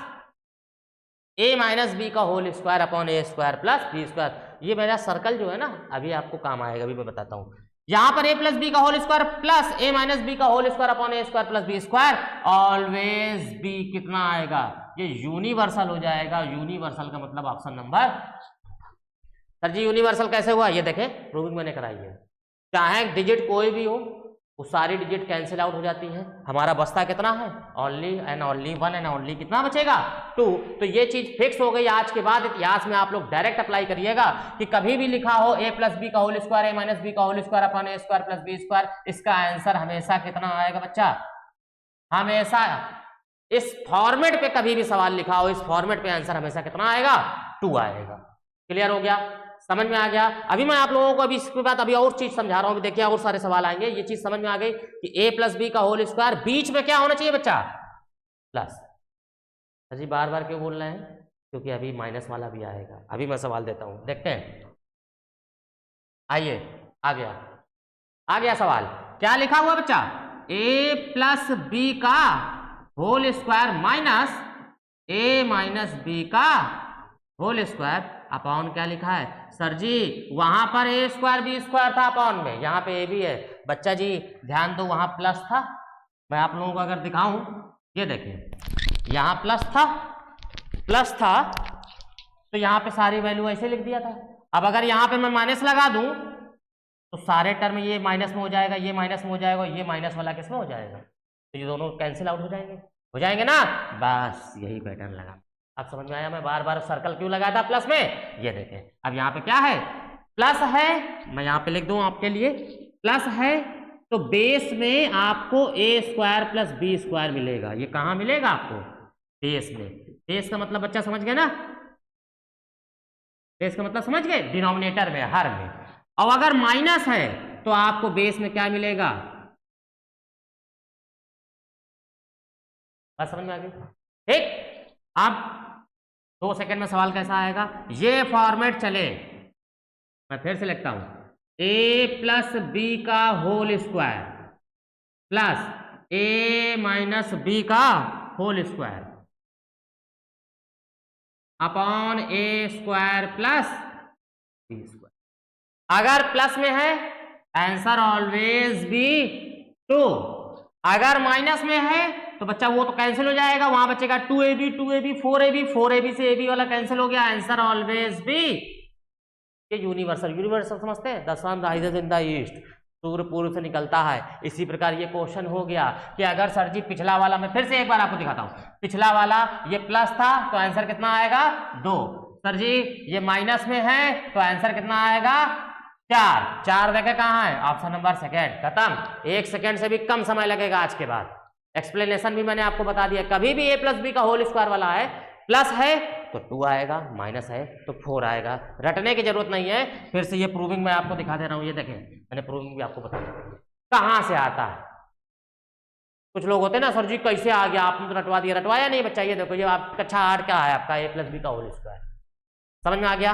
a minus B का whole square upon A square plus B square. ये मेरा सर्कल जो है ना, अभी आपको काम आएगा, अभी मैं बताता हूँ। यहां पर a प्लस बी का whole square plus a minus B का whole square upon A square plus B square, always b कितना आएगा, ये यूनिवर्सल हो जाएगा। यूनिवर्सल का मतलब ऑप्शन नंबर। सर जी यूनिवर्सल कैसे हुआ, ये देखें प्रूविंग मैंने कराई है। चाहे डिजिट कोई भी हो, वो सारी डिजिट कैंसिल आउट हो जाती हैं। हमारा बचता कितना है, only and only 1 and only कितना बचेगा 2। तो ये चीज फिक्स हो गई। आज के बाद इतिहास में आप लोग डायरेक्ट अप्लाई करिएगा कि कभी भी लिखा हो a प्लस बी का whole square a minus B का whole square upon A square plus B square, इसका आंसर हमेशा कितना आएगा बच्चा, हमेशा इस फॉर्मेट पे कभी भी सवाल लिखा हो, इस फॉर्मेट पे आंसर हमेशा कितना आएगा 2 आएगा। क्लियर हो गया, समझ में आ गया। अभी मैं आप लोगों को अभी इसके बाद अभी और चीज समझा रहा हूं, देखिए और सारे सवाल आएंगे। ये चीज समझ में आ गई कि a प्लस बी का होल स्क्वायर बीच में क्या होना चाहिए बच्चा, प्लस। अजी बार बार क्यों बोल रहे हैं, क्योंकि अभी माइनस वाला भी आएगा। अभी मैं सवाल देता हूं, देखते हैं। आइए आ गया सवाल। क्या लिखा हुआ बच्चा, a प्लस बी का whole square minus a minus B का होल स्क्वायर अपॉन क्या लिखा है सर जी, वहां पर a स्क्वायर बी स्क्वायर था अपॉन में, यहाँ पे a भी है। बच्चा जी ध्यान दो, वहां प्लस था। मैं आप लोगों को अगर दिखाऊं, ये देखिए यहाँ प्लस था तो यहाँ पे सारी वैल्यू ऐसे लिख दिया था। अब अगर यहाँ पे मैं माइनस लगा दूं तो सारे टर्म ये माइनस में हो जाएगा, ये माइनस में हो जाएगा, ये माइनस वाला किसमें हो जाएगा, तो ये दोनों कैंसिल आउट हो जाएंगे ना। बस यही पैटर्न लगा। अब समझ में आया मैं बार बार सर्कल क्यों लगाया था प्लस में। ये देखें अब यहाँ पे क्या है, प्लस है, मैं यहाँ पे लिख दूं आपके लिए, प्लस है तो बेस में आपको a square plus B square मिलेगा। ये कहाँ मिलेगा आपको, बेस में। बेस का मतलब बच्चा समझ गए ना, बेस का मतलब समझ गए, डिनोमिनेटर में, हर में। और अगर माइनस है तो आपको बेस में क्या मिलेगा, बस समझ में आ गई। ठीक, अब 2 सेकंड में सवाल कैसा आएगा, ये फॉर्मेट चले, मैं फिर से लिखता हूं, a प्लस बी का whole square plus a minus B का whole square upon A square plus B square. अगर प्लस में है आंसर ऑलवेज बी 2, अगर माइनस में है तो बच्चा वो तो कैंसिल हो जाएगा, वहां बचेगा 2ab 2ab 4ab से ab वाला कैंसिल हो गया, आंसर ऑलवेज बी। ये यूनिवर्सल समझते हैं, the sun rises in the east, सूर्य पूर्व से निकलता है। इसी प्रकार ये क्वेश्चन हो गया कि अगर सर जी पिछला वाला, मैं फिर से एक बार आपको दिखाता हूं, पिछला वाला ये प्लस था तो आंसर कितना आएगा 2, सर जी ये माइनस में है तो आंसर कितना आएगा 4 जगह कहाँ है, ऑप्शन नंबर सेकेंड। खत्म, 1 सेकेंड से भी कम समय लगेगा। आज के बाद एक्सप्लेनेशन भी मैंने आपको बता दिया। कभी भी a प्लस बी का होल स्क्वायर वाला है, प्लस है तो 2 आएगा, माइनस है तो 4 आएगा, रटने की जरूरत नहीं है। फिर से ये प्रूविंग मैं आपको दिखा दे रहा हूं, ये देखें मैंने प्रूविंग भी आपको बता दी कहां से आता है। कुछ लोग होते हैं ना, सर जी कैसे आ गया, आपने तो रटवा दिया। रटवाया नहीं बच्चा, ये देखो ये आप कक्षा 8 का है आपका a प्लस बी का होल स्क्वायर, समझ में आ गया।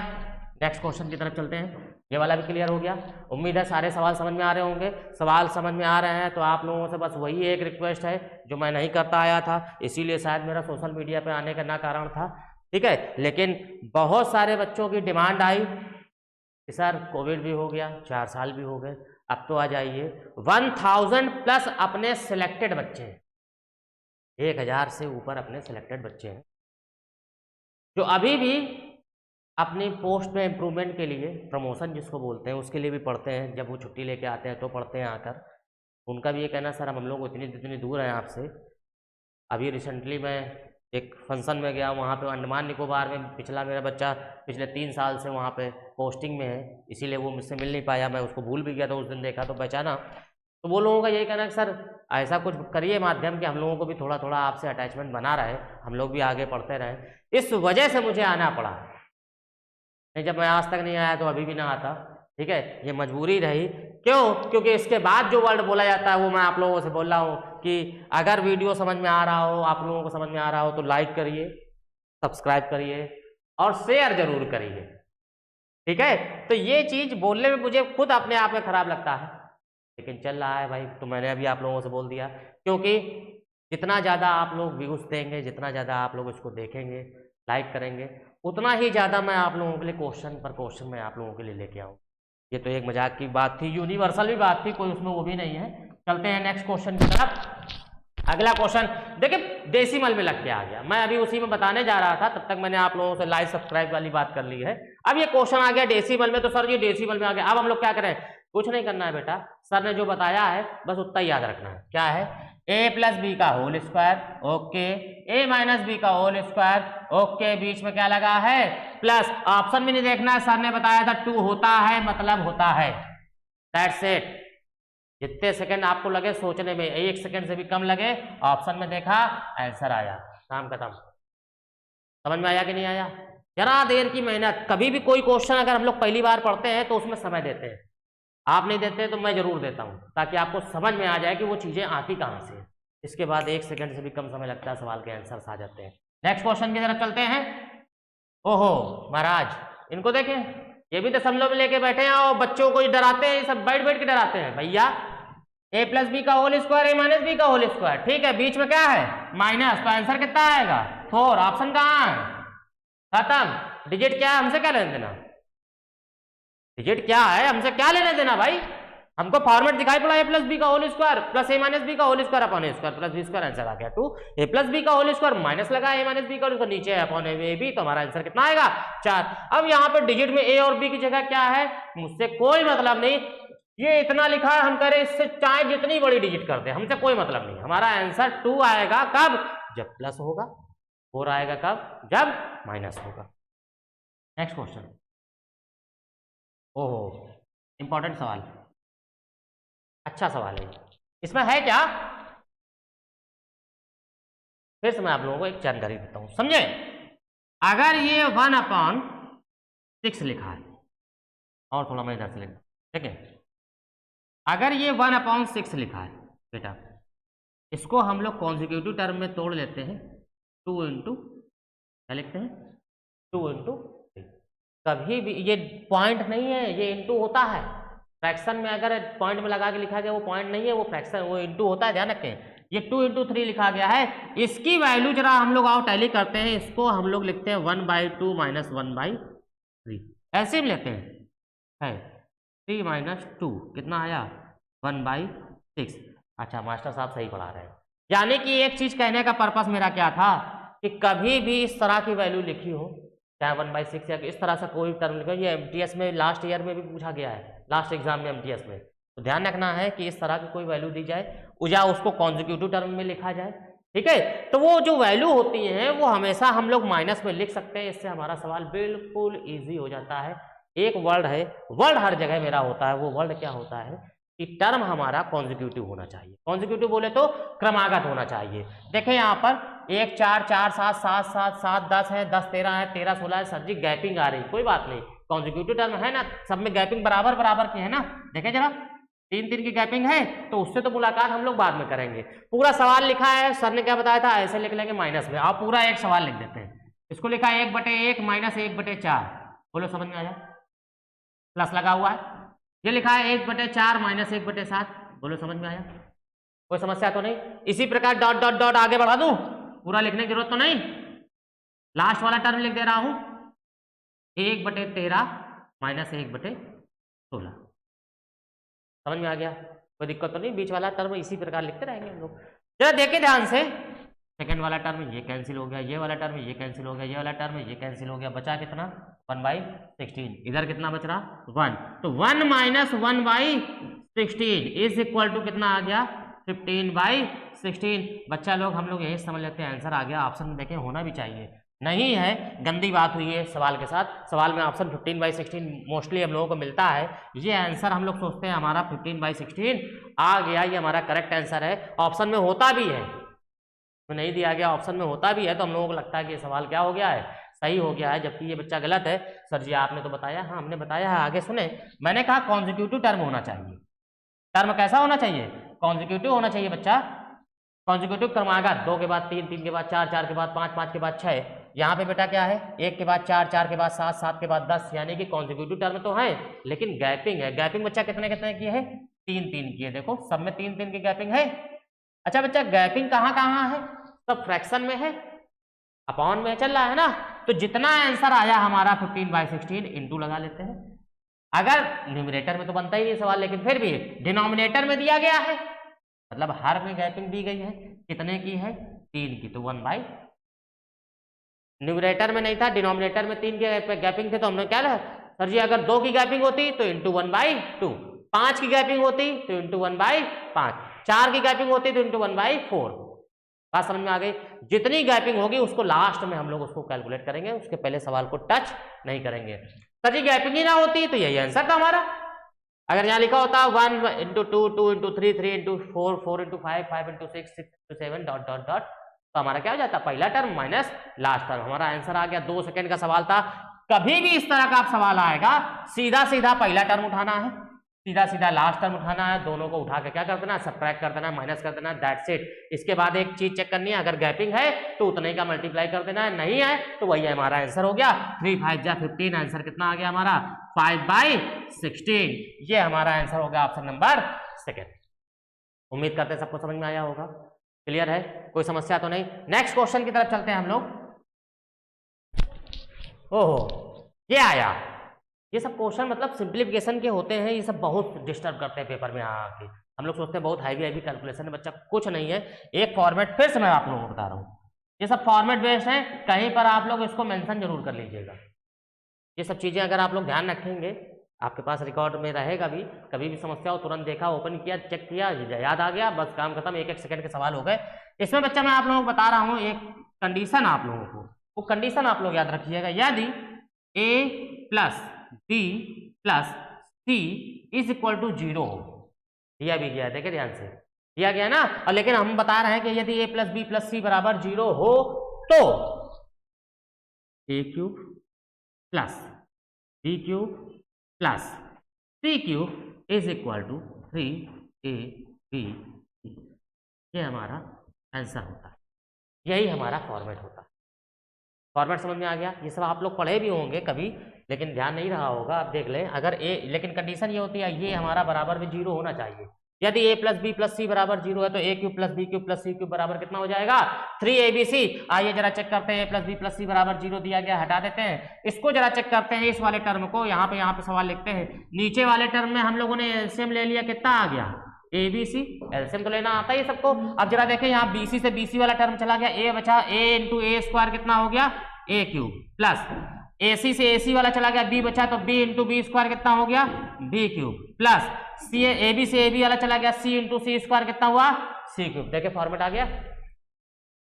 नेक्स्ट क्वेश्चन की तरफ चलते हैं, ये वाला भी क्लियर हो गया। उम्मीद है सारे सवाल समझ में आ रहे होंगे। सवाल समझ में आ रहे हैं तो आप लोगों से बस वही एक रिक्वेस्ट है जो मैं नहीं करता आया था, इसीलिए शायद मेरा सोशल मीडिया पे आने का ना कारण था, ठीक है। लेकिन बहुत सारे बच्चों की डिमांड आई कि सर कोविड भी हो गया, 4 साल भी हो गए, अब तो आ जाइए। 1000 प्लस अपने सिलेक्टेड बच्चे हैं, 1000 से ऊपर अपने सिलेक्टेड बच्चे हैं जो अभी भी अपनी पोस्ट में इम्प्रूवमेंट के लिए, प्रमोशन जिसको बोलते हैं, उसके लिए भी पढ़ते हैं। जब वो छुट्टी लेके आते हैं तो पढ़ते हैं आकर। उनका भी ये कहना सर हम लोग इतनी दूर हैं आपसे। अभी रिसेंटली मैं एक फंक्शन में गया, वहाँ पे अंडमान निकोबार में पिछला मेरा बच्चा पिछले 3 साल से वहाँ पे पोस्टिंग में है, इसीलिए वो मुझसे मिल नहीं पाया। मैं उसको भूल भी गया था, उस दिन देखा तो पहचाना। तो वो लोगों का यही कहना है कि सर ऐसा कुछ करिए माध्यम कि हम लोगों को भी थोड़ा थोड़ा आपसे अटैचमेंट बना रहे, हम लोग भी आगे पढ़ते रहें। इस वजह से मुझे आना पड़ा, नहीं जब मैं आज तक नहीं आया तो अभी भी ना आता, ठीक है। ये मजबूरी रही क्यों? क्योंकि इसके बाद जो वर्ड बोला जाता है वो मैं आप लोगों से बोल रहा हूँ कि अगर वीडियो समझ में आ रहा हो, आप लोगों को समझ में आ रहा हो तो लाइक करिए, सब्सक्राइब करिए और शेयर जरूर करिए, ठीक है। तो ये चीज बोलने में मुझे खुद अपने आप में खराब लगता है, लेकिन चल रहा है भाई, तो मैंने अभी आप लोगों से बोल दिया। क्योंकि जितना ज़्यादा आप लोग व्यूज देंगे, जितना ज़्यादा आप लोग इसको देखेंगे, लाइक करेंगे, उतना ही ज़्यादा मैं आप लोगों के लिए क्वेश्चन पर क्वेश्चन मैं आप लोगों के लिए लेके आऊँ। ये तो एक मजाक की बात थी, यूनिवर्सल भी बात थी, कोई उसमें वो भी नहीं है। चलते हैं नेक्स्ट क्वेश्चन की तरफ। अगला क्वेश्चन देखिए डेसिमल में लग के आ गया, मैं अभी उसी में बताने जा रहा था, तब तक मैंने आप लोगों से लाइक सब्सक्राइब वाली बात कर ली है। अब ये क्वेश्चन आ गया डेसिमल में, तो सर ये डेसिमल में आ गया, अब हम लोग क्या करें? कुछ नहीं करना है बेटा, सर ने जो बताया है बस उतना ही याद रखना है। क्या है? a प्लस बी का whole square, okay, a minus B का होल स्क्वायर, ओके, बीच में क्या लगा है? प्लस। ऑप्शन में नहीं देखना है, सर ने बताया था 2 होता है मतलब होता है, दैट्स इट। जितने सेकंड आपको लगे सोचने में, 1 सेकंड से भी कम लगे, ऑप्शन में देखा, आंसर आया, काम खत्म। समझ में आया कि नहीं आया? जरा देर की मेहनत। कभी भी कोई क्वेश्चन अगर हम लोग पहली बार पढ़ते हैं तो उसमें समय देते हैं, आप नहीं देते तो मैं जरूर देता हूं, ताकि आपको समझ में आ जाए कि वो चीजें आती कहां से। इसके बाद 1 सेकंड से भी कम समय लगता है, सवाल के आंसर आ जाते हैं। नेक्स्ट क्वेश्चन की तरफ चलते हैं। ओहो महाराज, इनको देखें, ये भी तो समलो में लेके बैठे हैं और बच्चों को डराते हैं, सब बैठ बैठ के डराते हैं। भैया a प्लस बी का whole square, a minus B का होल स्क्वायर, ठीक है, बीच में क्या है? माइनस, तो आंसर कितना आएगा? 4। ऑप्शन कहाँ है? खत्म। डिजिट क्या है? हमसे क्या लेना देना? डिजिट क्या है? हमसे क्या लेना देना भाई? हमको फॉर्मेट दिखाई पड़ा, ए प्लस बी का whole square plus A minus B का whole square upon A square plus B square, answer आ गया 2। ए प्लस बी का होल स्क्वायर माइनस लगा ए माइनस बी का होल स्क्वायर, नीचे है अपॉन ए बी, तो हमारा आंसर कितना आएगा? 4। अब यहाँ पर डिजिट में ए और बी की जगह क्या है? मुझसे कोई मतलब नहीं, ये इतना लिखा है, हम करें इससे चाहे जितनी बड़ी डिजिट कर दे, हमसे कोई मतलब नहीं। हमारा आंसर 2 आएगा कब? जब प्लस होगा। 4 आएगा कब? जब माइनस होगा। Next question. ओहो इंपॉर्टेंट सवाल, अच्छा सवाल है। इसमें है क्या? फिर से मैं आप लोगों को एक जानकारी देता हूं, समझे? अगर ये 1/6 लिखा है, और थोड़ा मैं इधर से लिखा, ठीक है, अगर ये 1/6 लिखा है बेटा, इसको हम लोग कॉन्जिक्यूटिव टर्म में तोड़ लेते हैं। 2 इंटू क्या लिखते हैं? 2 इंटू 3। कभी भी ये पॉइंट नहीं है, ये इंटू होता है। फ्रैक्शन में अगर पॉइंट में लगा के लिखा गया वो पॉइंट नहीं है, वो फ्रैक्शन, वो इंटू होता है, ध्यान रखें। ये 2 इंटू 3 लिखा गया है, इसकी वैल्यू जरा हम लोग आओ टैली करते हैं, इसको हम लोग लिखते हैं 1/2 माइनस 1/3, ऐसे भी लेते हैं, 3 माइनस 2 कितना आया? 1/6। अच्छा मास्टर साहब सही पढ़ा रहे हैं। यानी कि एक चीज कहने का पर्पस मेरा क्या था कि कभी भी इस तरह की वैल्यू लिखी हो, चाहे 1/6 या इस तरह से कोई टर्म लिखो, ये एमटीएस में लास्ट ईयर में भी पूछा गया है, लास्ट एग्जाम में एमटीएस में, तो ध्यान रखना है कि इस तरह की कोई वैल्यू दी जाए या उसको कॉन्जिक्यूटिव टर्म में लिखा जाए, ठीक है। तो वो जो वैल्यू होती है वो हमेशा हम लोग माइनस में लिख सकते हैं, इससे हमारा सवाल बिल्कुल ईजी हो जाता है। एक वर्ड है, वर्ड हर जगह मेरा होता है, वो वर्ड क्या होता है कि टर्म हमारा कॉन्जिक्यूटिव होना चाहिए। कॉन्जिक्यूटिव बोले तो क्रमागत होना चाहिए। देखें यहाँ पर 1 4 4 7 7 7 7 10 है, 10 13 है, 13 16 है, सर जी गैपिंग आ रही, कोई बात नहीं, कॉन्जिक्यूटिव टर्म है ना, सब में गैपिंग बराबर बराबर की है ना। देखें जरा 3 3 की गैपिंग है, तो उससे तो मुलाकात हम लोग बाद में करेंगे। पूरा सवाल लिखा है, सर ने क्या बताया था, ऐसे लिख लेंगे माइनस में। आप पूरा एक सवाल लिख देते हैं, इसको लिखा है 1/1 माइनस 1/4, बोलो समझ में आया? प्लस लगा हुआ है। ये लिखा है 1/4 माइनस 1/7, बोलो समझ में आया? कोई समस्या तो नहीं? इसी प्रकार डॉट डॉट डॉट आगे बढ़ा दूं, पूरा लिखने की जरूरत तो नहीं, लास्ट वाला टर्म लिख दे रहा हूं 1/13 माइनस 1/16, समझ में आ गया? कोई दिक्कत तो नहीं, बीच वाला टर्म इसी प्रकार लिखते रहेंगे हम लोग। जरा देखें ध्यान से, सेकंड वाला टर्म ये कैंसिल हो गया, ये वाला टर्म ये कैंसिल हो गया, ये वाला टर्म ये कैंसिल हो गया, बचा कितना? 1/16। इधर कितना बच रहा? 1, तो 1 माइनस 1/16 इज इक्वल टू कितना आ गया? 15/16। बच्चा लोग हम लोग यही समझ लेते हैं आंसर आ गया। ऑप्शन में देखें होना भी चाहिए, नहीं है गंदी बात हुई है सवाल के साथ। सवाल में ऑप्शन 15/16 मोस्टली हम लोगों को मिलता है, ये आंसर हम लोग सोचते हैं हमारा 15/16 आ गया, ये हमारा करेक्ट आंसर है। ऑप्शन में होता भी है, तो नहीं दिया गया, ऑप्शन में होता भी है, तो हम लोगों को लगता है कि ये सवाल क्या हो गया है, सही हो गया है, जबकि ये बच्चा गलत है। सर जी आपने तो बताया, हाँ हमने बताया है, आगे सुने, मैंने कहा कॉन्जिक्यूटिव टर्म होना चाहिए। टर्म कैसा होना चाहिए, कॉन्जिक्यूटिव होना चाहिए बच्चा। कॉन्जिक्यूटिव क्रमागत, 2 के बाद 3, 3 के बाद 4, 4 के बाद 5, 5 के बाद 6। यहाँ पे बेटा क्या है, 1 के बाद 4, 4 के बाद 7, 7 के बाद 10, यानी कि कॉन्जिक्यूटिव टर्म तो है लेकिन गैपिंग है। गैपिंग बच्चा कितने कितने की है, 3 3 की है। देखो सब में 3 3 की गैपिंग है। अच्छा बच्चा गैपिंग कहाँ कहाँ है, सब फ्रैक्शन में है, अपॉन में चल रहा है ना। तो जितना आंसर आया हमारा 15/16 इंटू लगा लेते हैं। अगर न्यूमरेटर में तो बनता ही नहीं सवाल, लेकिन फिर भी डिनोमिनेटर में दिया गया है, मतलब हर में गैपिंग दी गई है, कितने की है, 3 की, तो 1/। न्यूमरेटर में नहीं था, डिनोमिनेटर में 3 के गैपिंग थे, तो हमने क्या लिखा, सर जी अगर 2 की गैपिंग होती तो इंटू 1/2, 5 की गैपिंग होती तो इंटू 1/5, 4 की गैपिंग होती तो इंटू 1/4। बात समझ में आ गई। जितनी गैपिंग होगी उसको लास्ट में हम लोग उसको कैलकुलेट करेंगे, उसके पहले सवाल को टच नहीं करेंगे। सर जी गैपिंग ही ना होती तो यही आंसर था हमारा। अगर यहाँ लिखा होता 1 × 2, 2 × 3, 3 × 4, 4 × 5, 5 × 6, 6 × 7 डॉट डॉट डॉट, तो हमारा क्या हो जाता, पहला टर्म माइनस लास्ट टर्म। हमारा आंसर आ गया। 2 सेकंड का सवाल था। कभी भी इस तरह का आप सवाल आएगा, सीधा सीधा पहला टर्म उठाना है, सीधा सीधा लास्ट टर्म उठाना है, दोनों को उठा के क्या कर देना, सब्ट्रैक्ट कर देना, माइनस कर देना, दैट्स इट। इसके बाद एक चीज चेक करनी है, अगर गैपिंग है तो उतने का मल्टीप्लाई कर देना है, नहीं है तो वही हमारा आंसर हो गया। 3 5 जा 15, आंसर कितना आ गया हमारा 5/16। ये हमारा आंसर हो गया ऑप्शन नंबर 2। उम्मीद करते हैं सबको समझ में आया होगा, क्लियर है, कोई समस्या तो नहीं। नेक्स्ट क्वेश्चन की तरफ चलते हैं हम लोग। ओहो ये आया, ये सब क्वेश्चन मतलब सिंप्लीफिकेशन के होते हैं, ये सब बहुत डिस्टर्ब करते हैं पेपर में आके। हम लोग सोचते हैं बहुत हैवी हैवी कैलकुलेशन है, बच्चा कुछ नहीं है। एक फॉर्मेट फिर से मैं आप लोगों को बता रहा हूँ, ये सब फॉर्मेट बेस्ड है, कहीं पर आप लोग इसको मेंशन जरूर कर लीजिएगा। ये सब चीजें अगर आप लोग ध्यान रखेंगे, आपके पास रिकॉर्ड में रहेगा भी, कभी भी समस्या हो तुरंत देखा, ओपन किया, चेक किया, याद आ गया, बस काम खत्म, 1 1 सेकंड के सवाल हो गए। इसमें बच्चा मैं आप लोगों को बता रहा हूँ एक कंडीशन आप लोगों को, वो कंडीशन आप लोग याद रखिएगा। यदि a + b + c = 0 दिया भी गया, देखे ध्यान से दिया गया ना। और लेकिन हम बता रहे हैं कि यदि a + b + c = 0 हो तो a³ + b³ + c³ = 3ab, ये हमारा आंसर होता है, यही हमारा फॉर्मेट होता है। फॉर्मेट समझ में आ गया। ये सब आप लोग पढ़े भी होंगे कभी, लेकिन ध्यान नहीं रहा होगा, आप देख लें। अगर ए, लेकिन कंडीशन ये होती है, ये हमारा बराबर में 0 होना चाहिए। यदि a + b + c = 0 है तो a³ + b³ + c³ बराबर कितना हो जाएगा, 3abc। आइए जरा चेक करते हैं, a + b + c = 0 दिया गया, हटा देते हैं इसको, जरा चेक करते हैं इस वाले टर्म को। यहाँ पे सवाल लिखते हैं, नीचे वाले टर्म में हम लोगों ने एलसीएम ले लिया, कितना आ गया, abc। एलसीएम तो लेना आता है सबको। अब जरा देखें यहाँ bc से bc वाला टर्म चला गया, a बचा, a × a² कितना हो गया, a³ + AC से AC वाला चला गया, b बचा, तो b × b² कितना हो गया, b³ + c AB से AB वाला चला गया, c × c² कितना हुआ, c³। देखिए फॉर्मेट आ गया।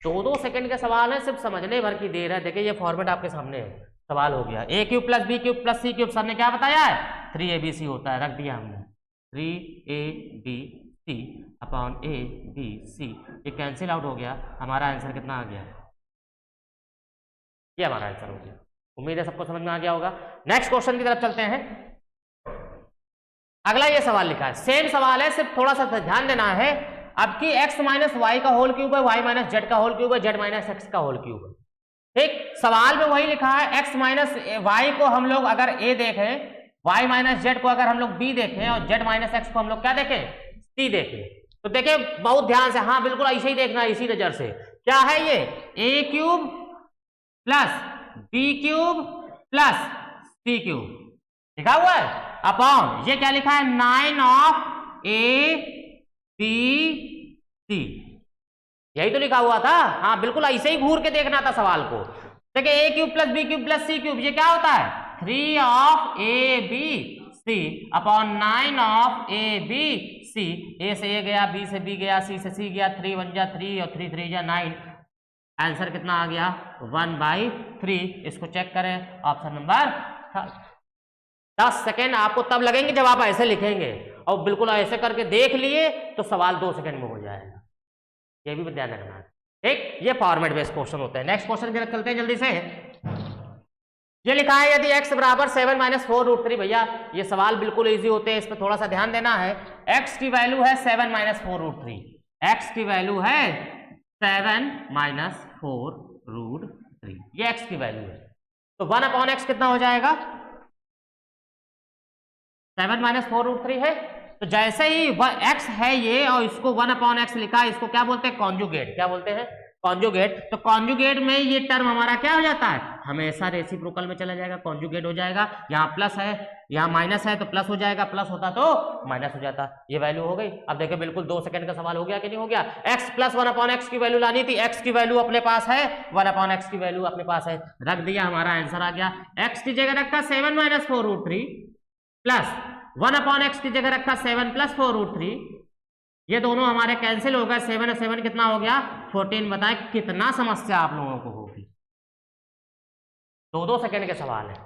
2-2 सेकंड के सवाल है, सिर्फ समझने भर की देर है। देखिए ये फॉर्मेट आपके सामने है, सवाल हो गया। a³ + b³ + c³ सर ने क्या बताया है, 3abc होता है, रख दिया हमने 3abc / abc, ये कैंसिल आउट हो गया, हमारा आंसर कितना आ गया, ये हमारा आंसर हो गया। उम्मीद है सबको समझ में आ गया होगा। नेक्स्ट क्वेश्चन की तरफ चलते हैं। अगला ये सवाल लिखा है, सेम सवाल है, सिर्फ थोड़ा सा ध्यान देना है। अब कि x - y का होल क्यूब है, y - z का होल क्यूब है, z - x का होल क्यूब है। ठीक, सवाल में वही लिखा है, x - y को हम लोग अगर a देखें, y - z को अगर हम लोग b देखें, और z - x को हम लोग क्या देखें, c देखें। तो देखिए बहुत ध्यान से, हाँ बिल्कुल ऐसे ही देखना है, इसी नजर से। क्या है ये, a³ + b³ + c³ लिखा हुआ है, अपॉन ये क्या लिखा है, 9 of a b c, यही तो लिखा हुआ था। हाँ बिल्कुल ऐसे ही घूर के देखना था सवाल को। देखिए a³ + b³ + c³ ये क्या होता है, 3 of a b c upon 9 of a b c। a से a गया, b से b गया, c से c गया, 3 1 जा 3 और 3 3 जा 9, आंसर कितना आ गया, 1/3। इसको चेक करें, ऑप्शन नंबर 10 सेकेंड आपको तब लगेंगे जब आप ऐसे लिखेंगे, और बिल्कुल ऐसे करके देख लिए तो सवाल 2 सेकेंड में हो जाएगा, ये भी ध्यान रखना है। ठीक, ये फॉर्मेट बेस्ड क्वेश्चन होते हैं। नेक्स्ट क्वेश्चन की तरफ चलते हैं जल्दी से। ये लिखा है यदि x बराबर 7 माइनस 4√3, भैया ये सवाल बिल्कुल इजी होते हैं, इस पर थोड़ा सा ध्यान देना है। x की वैल्यू है 7 माइनस 4√3, x की वैल्यू है 7 माइनस 4√3, ये x की वैल्यू है। तो 1/x कितना हो जाएगा, 7 माइनस 4√3 है। तो जैसे ही x है ये और इसको 1/x लिखा, इसको क्या बोलते हैं, कॉन्जुगेट। क्या बोलते हैं, कॉन्जुगेट। तो कॉन्जुगेट में ये टर्म हमारा क्या हो जाता है, हमेशा रेसिप्रोकल में चला जाएगा, कॉन्जुगेट हो जाएगा। यहाँ प्लस है, यहाँ माइनस है तो प्लस हो जाएगा, प्लस होता तो माइनस हो जाता। ये वैल्यू हो गई। अब देखिए बिल्कुल 2 सेकंड का सवाल हो गया कि नहीं हो गया। x प्लस 1/x की वैल्यू लानी थी, x की वैल्यू अपने पास है, 1/x की वैल्यू अपने पास है, रख दिया, हमारा आंसर आ गया। x की जगह रखा 7 माइनस 4√3 प्लस 1/x की जगह रखा 7 प्लस 4√3, ये दोनों हमारे कैंसिल हो गए, 7 और 7 कितना हो गया, 14। बताएं कितना समस्या आप लोगों को होगी। 2-2 सेकंड के सवाल है,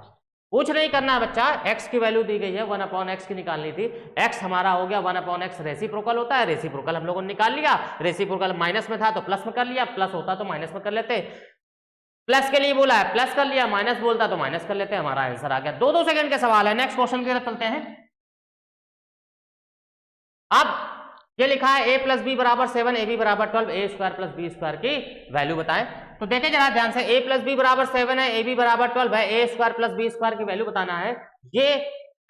कुछ नहीं करना है बच्चा। x की वैल्यू दी गई है, 1/x की निकालनी थी। x हमारा हो गया 1/x, रेसिप्रोकल होता है, रेसिप्रोकल हम लोगों ने निकाल लिया। रेसिप्रोकल माइनस में था तो प्लस में कर लिया, प्लस होता तो माइनस में कर लेते। प्लस के लिए बोला है प्लस कर लिया, माइनस बोलता तो माइनस कर लेते, हमारा आंसर आ गया। 2-2 सेकंड के सवाल है। नेक्स्ट क्वेश्चन की तरफ चलते हैं। अब ये लिखा है a प्लस बी बराबर 7, ab बराबर 12, a square plus B square की वैल्यू बताएं। तो देखिए जरा ध्यान से, a प्लस बी बराबर 7 है, ab बराबर 12 है, a square plus B square की वैल्यू बताना है। ये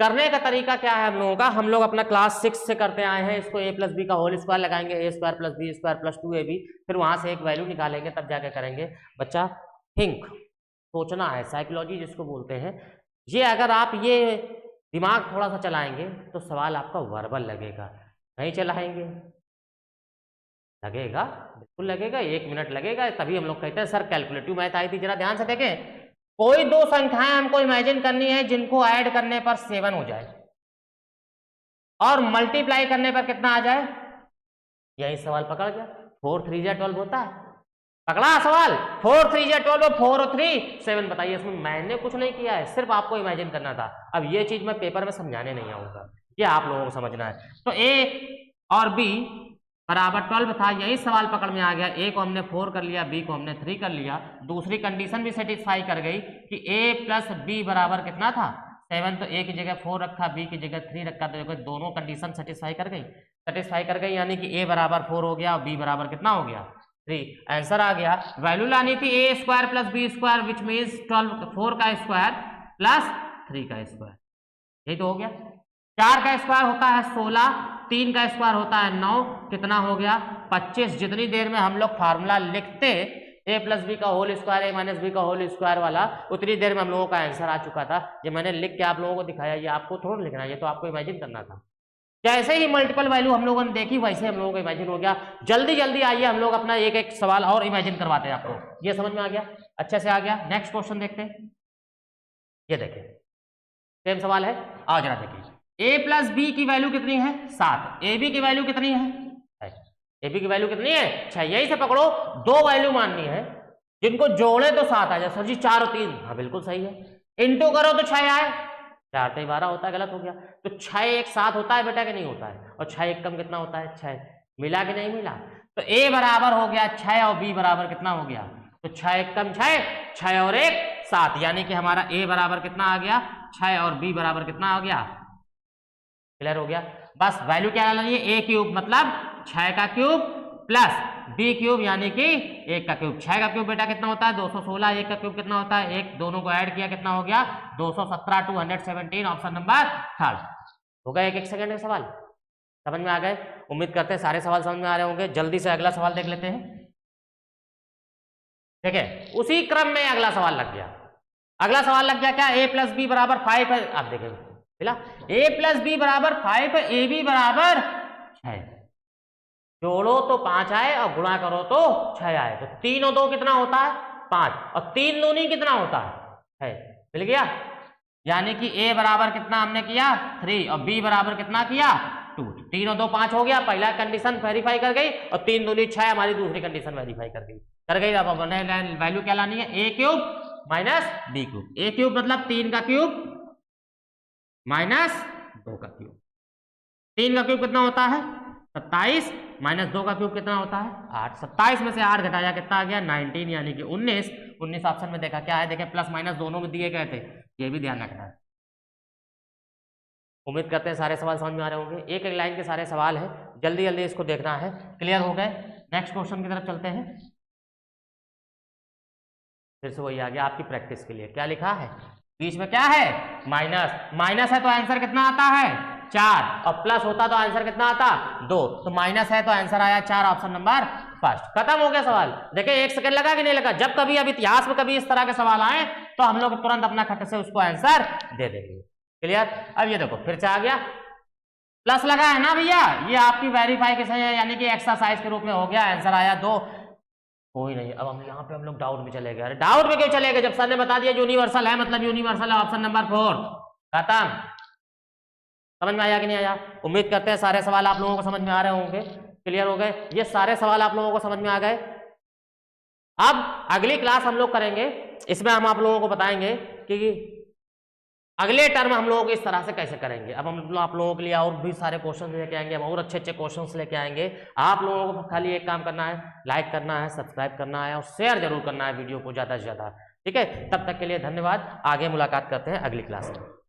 करने का तरीका क्या है हम लोगों का, हम लोग अपना क्लास 6 से करते आए हैं। इसको a प्लस बी का होल स्क्वायर लगाएंगे, a square plus B square plus 2ab, फिर वहां से एक वैल्यू निकालेंगे, तब जाके करेंगे। बच्चा थिंक, सोचना है, साइकोलॉजी जिसको बोलते हैं। ये अगर आप ये दिमाग थोड़ा सा चलाएंगे तो सवाल आपका वर्बल लगेगा। नहीं चलाएंगे, लगेगा, बिल्कुल लगेगा, 1 मिनट लगेगा। तभी हम लोग कहते हैं सर कैलकुलेटिव मैथ आई थी। जरा ध्यान से देखें, कोई 2 संख्याएं हमको इमेजिन करनी है जिनको ऐड करने पर 7 हो जाए और मल्टीप्लाई करने पर कितना आ जाए। यही सवाल पकड़ गया। 4 3 जा 12 होता है, पकड़ा सवाल। 4 3 जा 12, 4 और 3 7। बताइए, इसमें मैंने कुछ नहीं किया है, सिर्फ आपको इमेजिन करना था। अब ये चीज मैं पेपर में समझाने नहीं आऊंगा, ये आप लोगों को समझना है। तो a और b बराबर 12 था, यही सवाल पकड़ में आ गया। a को हमने 4 कर लिया, b को हमने 3 कर लिया। दूसरी कंडीशन भी सेटिस्फाई कर गई कि a प्लस b बराबर कितना था, 7। तो a की जगह 4 रखा, b की जगह 3 रखा, तो दोनों कंडीशन सेटिस्फाई कर गई, यानी कि a बराबर 4 हो गया और b बराबर कितना हो गया, 3। आंसर आ गया। वैल्यू लानी थी a square plus B square, which means 4 का स्क्वायर प्लस 3 का स्क्वायर, यही तो हो गया। 4 का स्क्वायर होता है 16, 3 का स्क्वायर होता है 9, कितना हो गया 25। जितनी देर में हम लोग फार्मूला लिखते a प्लस बी का whole square, a minus B का होल स्क्वायर वाला, उतनी देर में हम लोगों का आंसर आ चुका था। ये मैंने लिख के आप लोगों को दिखाया, ये आपको थोड़ा लिखना है, ये तो आपको इमेजिन करना था। जैसे ही मल्टीपल वैल्यू हम लोगों ने देखी वैसे हम लोगों को इमेजिन हो गया। जल्दी जल्दी आइए, हम लोग अपना एक एक सवाल और इमेजिन करवाते हैं आपको। ये समझ में आ गया, अच्छे से आ गया। नेक्स्ट क्वेश्चन देखते हैं। ये देखिए सेम सवाल है, आओ जरा देखिए। a प्लस बी की वैल्यू कितनी है 7, ए बी की वैल्यू कितनी है, ए बी की वैल्यू कितनी है 6। यही से पकड़ो, 2 वैल्यू माननी है जिनको जोड़े तो 7 आ जाए। सर जी 4 और 3, हाँ बिल्कुल सही है। इंटू करो तो 6 आए, 4 तो 12 होता है, गलत हो गया। तो 6 एक 7 होता है बेटा कि नहीं होता है, और 6 एक कम कितना होता है 6, मिला कि नहीं मिला। तो a बराबर हो गया 6 और b बराबर कितना हो गया, तो 6 एक कम 6, 6 और 1 7, यानी कि हमारा a बराबर कितना आ गया 6 और b बराबर कितना आ गया। क्लियर हो गया। बस वैल्यू क्या डालनी है, a क्यूब मतलब 6 का क्यूब प्लस b क्यूब यानी कि 1 का क्यूब। 6 का क्यूब बेटा कितना होता है 216, 1 का क्यूब कितना होता है 1, दोनों को ऐड किया कितना हो गया 217, 217। ऑप्शन नंबर 3 हो गया। 1 सेकंड का सवाल समझ में आ गए। उम्मीद करते हैं सारे सवाल समझ में आ रहे होंगे। जल्दी से अगला सवाल देख लेते हैं। देखिए उसी क्रम में अगला सवाल लग गया। अगला सवाल लग गया क्या, a प्लस बी बराबर 5 है। आप देखें मिला, a प्लस बी बराबर 5 है, ए बी बराबर 6। जोड़ो तो 5 आए और गुणा करो तो 6 आए। तो 3 और 2 कितना होता है 5, और 3 दूनी कितना होता है 6। मिल गया। यानी कि a बराबर कितना हमने किया 3 और b बराबर कितना किया 2। 3 और 2 5 हो गया, पहला कंडीशन वेरीफाई कर गई, और 3 दूनी 6 हमारी दूसरी कंडीशन वेरीफाई कर गई। अब वैल्यू क्या लानी है, a cube minus b cube. a cube मतलब 3 का क्यूब माइनस 2 का क्यूब। 3 का क्यूब कितना होता है 27, माइनस 2 का क्यूब कितना होता है 8। 27 में से 8 घटाया कितना आ गया 19, यानी कि 19। 19 ऑप्शन में देखा क्या है, देखें प्लस माइनस दोनों में दिए गए थे, ये भी ध्यान रखना है। उम्मीद करते हैं सारे सवाल समझ में आ रहे होंगे, एक एक लाइन के सारे सवाल है, जल्दी जल्दी इसको देखना है। क्लियर हो गए? नेक्स्ट क्वेश्चन की तरफ चलते हैं। फिर से वही आ गया आपकी प्रैक्टिस के लिए, क्या लिखा है बीच में, क्या है माइनस, माइनस है तो आंसर कितना आता है 4, और प्लस होता तो आंसर कितना आता 2, तो माइनस है तो आंसर आया 4, ऑप्शन नंबर फर्स्ट। खत्म हो गया सवाल। देखिए 1 सेकंड लगा कि नहीं लगा? जब कभी अब इतिहास में कभी इस तरह के सवाल आए तो हम लोग तुरंत अपना खट से उसको आंसर दे देंगे। क्लियर? अब ये देखो फिर से आ गया, प्लस लगा है ना भैया, ये आपकी वेरिफिकेशन है, यानी कि एक्सरसाइज के रूप में हो गया, आंसर आया 2, कोई नहीं। अब हम यहाँ पे हम लोग डाउट में चले गए। अरे डाउट में क्यों चले गए? जब सर ने बता दिया यूनिवर्सल है मतलब यूनिवर्सल है, ऑप्शन नंबर 4। खत्म। समझ में आया कि नहीं आया? उम्मीद करते हैं सारे सवाल आप लोगों को समझ में आ रहे होंगे। क्लियर हो गए? ये सारे सवाल आप लोगों को समझ में आ गए। अब अगली क्लास हम लोग करेंगे, इसमें हम आप लोगों को बताएंगे कि अगले टर्म हम लोग इस तरह से कैसे करेंगे। अब हम आप लोगों के लिए और भी सारे क्वेश्चन लेके आएंगे, हम और अच्छे अच्छे क्वेश्चंस लेके आएंगे। आप लोगों को खाली एक काम करना है, लाइक करना है, सब्सक्राइब करना है और शेयर जरूर करना है वीडियो को ज़्यादा से ज़्यादा। ठीक है, तब तक के लिए धन्यवाद। आगे मुलाकात करते हैं अगली क्लास में।